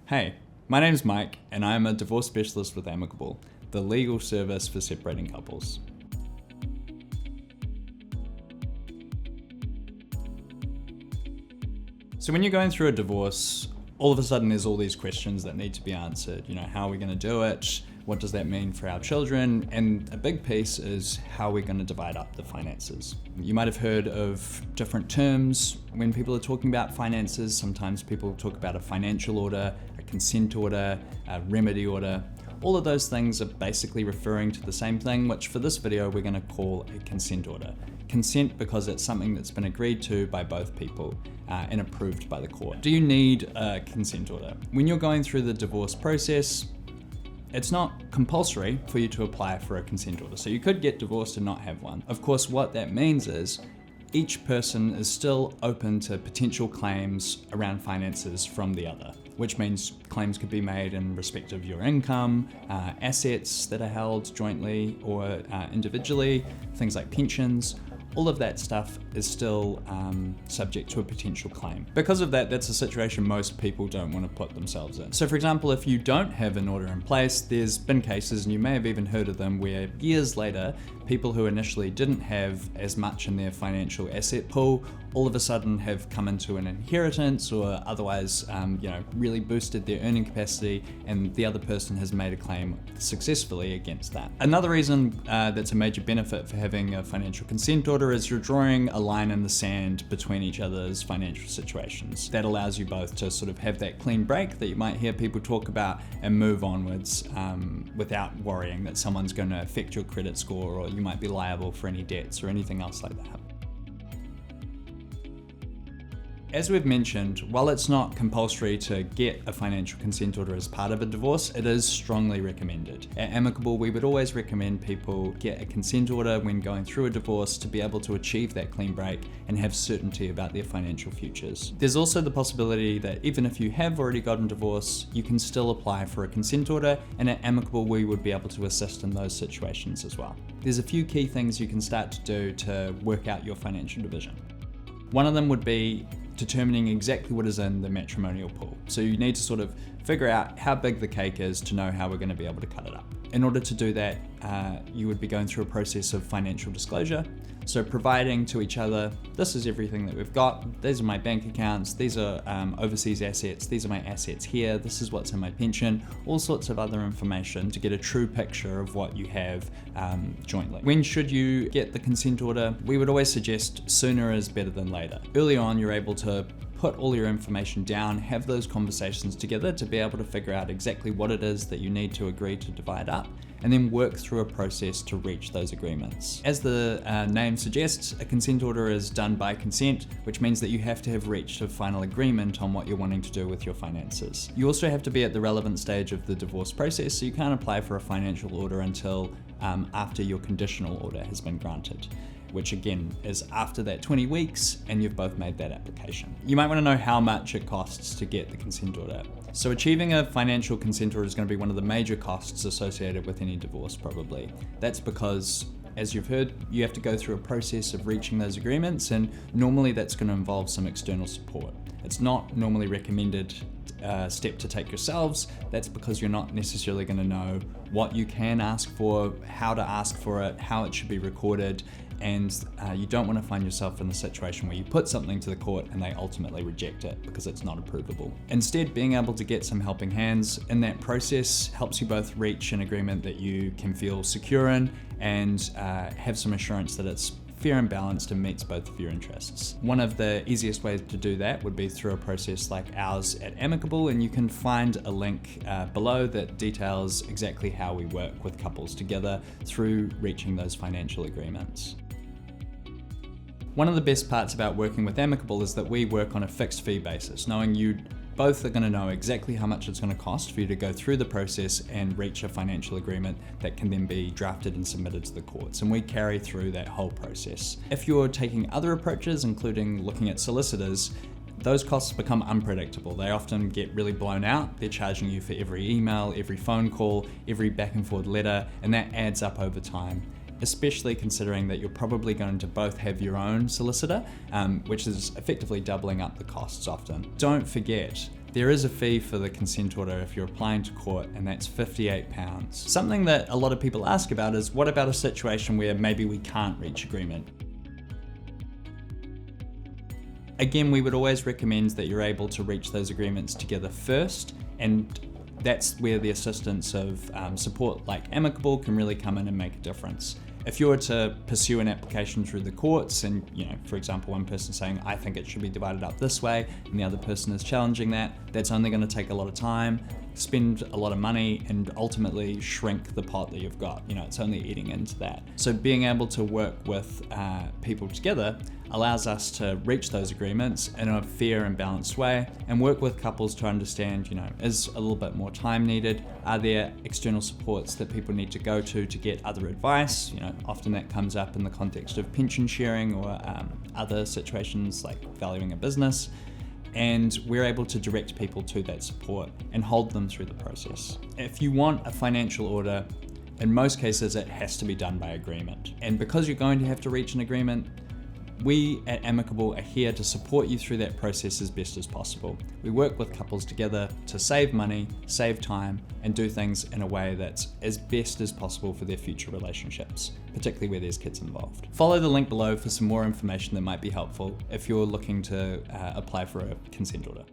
Hey, my name's Mike, and I'm a divorce specialist with Amicable, the legal service for separating couples. So when you're going through a divorce, all of a sudden there's all these questions that need to be answered. How are we going to do it? What does that mean for our children? And a big piece is how we're going to divide up the finances. You might have heard of different terms when people are talking about finances. Sometimes people talk about a financial order, a consent order, a remedy order. All of those things are basically referring to the same thing, which for this video we're going to call a consent order. Consent because it's something that's been agreed to by both people and approved by the court. Do you need a consent order? When you're going through the divorce process, it's not compulsory for you to apply for a consent order. So you could get divorced and not have one. Of course, what that means is each person is still open to potential claims around finances from the other, which means claims could be made in respect of your income, assets that are held jointly or individually, things like pensions. All of that stuff is still subject to a potential claim. Because of that, that's a situation most people don't want to put themselves in. So for example, if you don't have an order in place, there's been cases, and you may have even heard of them, where years later, people who initially didn't have as much in their financial asset pool all of a sudden have come into an inheritance or otherwise really boosted their earning capacity, and the other person has made a claim successfully against that. Another reason that's a major benefit for having a financial consent order is you're drawing a line in the sand between each other's financial situations. That allows you both to sort of have that clean break that you might hear people talk about and move onwards without worrying that someone's going to affect your credit score or you might be liable for any debts or anything else like that. As we've mentioned, while it's not compulsory to get a financial consent order as part of a divorce, it is strongly recommended. At Amicable, we would always recommend people get a consent order when going through a divorce to be able to achieve that clean break and have certainty about their financial futures. There's also the possibility that even if you have already gotten divorced, you can still apply for a consent order, and at Amicable, we would be able to assist in those situations as well. There's a few key things you can start to do to work out your financial division. One of them would be determining exactly what is in the matrimonial pool. So you need to sort of figure out how big the cake is to know how we're going to be able to cut it up. In order to do that, you would be going through a process of financial disclosure. So providing to each other, this is everything that we've got, these are my bank accounts, these are overseas assets, these are my assets here, this is what's in my pension, all sorts of other information to get a true picture of what you have jointly. When should you get the consent order? We would always suggest sooner is better than later. Early on, you're able to put all your information down, have those conversations together to be able to figure out exactly what it is that you need to agree to divide up, and then work through a process to reach those agreements. As the name suggests, a consent order is done by consent, which means that you have to have reached a final agreement on what you're wanting to do with your finances. You also have to be at the relevant stage of the divorce process, so you can't apply for a financial order until after your conditional order has been granted, which again is after that 20 weeks and you've both made that application. You might want to know how much it costs to get the consent order. So achieving a financial consent order is going to be one of the major costs associated with any divorce probably. That's because, as you've heard, you have to go through a process of reaching those agreements, and normally that's going to involve some external support. It's not normally recommended step to take yourselves. That's because you're not necessarily going to know what you can ask for, how to ask for it, how it should be recorded, and you don't want to find yourself in the situation where you put something to the court and they ultimately reject it because it's not approvable. Instead, being able to get some helping hands in that process helps you both reach an agreement that you can feel secure in and have some assurance that it's fair and balanced and meets both of your interests. One of the easiest ways to do that would be through a process like ours at Amicable, and you can find a link below that details exactly how we work with couples together through reaching those financial agreements. One of the best parts about working with Amicable is that we work on a fixed fee basis, knowing you both are going to know exactly how much it's going to cost for you to go through the process and reach a financial agreement that can then be drafted and submitted to the courts, and we carry through that whole process. If you're taking other approaches, including looking at solicitors, those costs become unpredictable. They often get really blown out. They're charging you for every email, every phone call, every back and forth letter, and that adds up over time. especially considering that you're probably going to both have your own solicitor, which is effectively doubling up the costs often. Don't forget There is a fee for the consent order if you're applying to court, and that's £58. Something that a lot of people ask about is, what about a situation where maybe we can't reach agreement? Again, we would always recommend that you're able to reach those agreements together first, and that's where the assistance of support like Amicable can really come in and make a difference. If you were to pursue an application through the courts and, for example, one person saying, I think it should be divided up this way, and the other person is challenging that, that's only going to take a lot of time, spend a lot of money, and ultimately shrink the pot that you've got. It's only eating into that. So being able to work with people together allows us to reach those agreements in a fair and balanced way, and work with couples to understand, is a little bit more time needed? Are there external supports that people need to go to get other advice? Often that comes up in the context of pension sharing or other situations like valuing a business. And we're able to direct people to that support and hold them through the process. If you want a financial order, in most cases it has to be done by agreement. And because you're going to have to reach an agreement, we at Amicable are here to support you through that process as best as possible. We work with couples together to save money, save time, and do things in a way that's as best as possible for their future relationships, particularly where there's kids involved. Follow the link below for some more information that might be helpful if you're looking to apply for a consent order.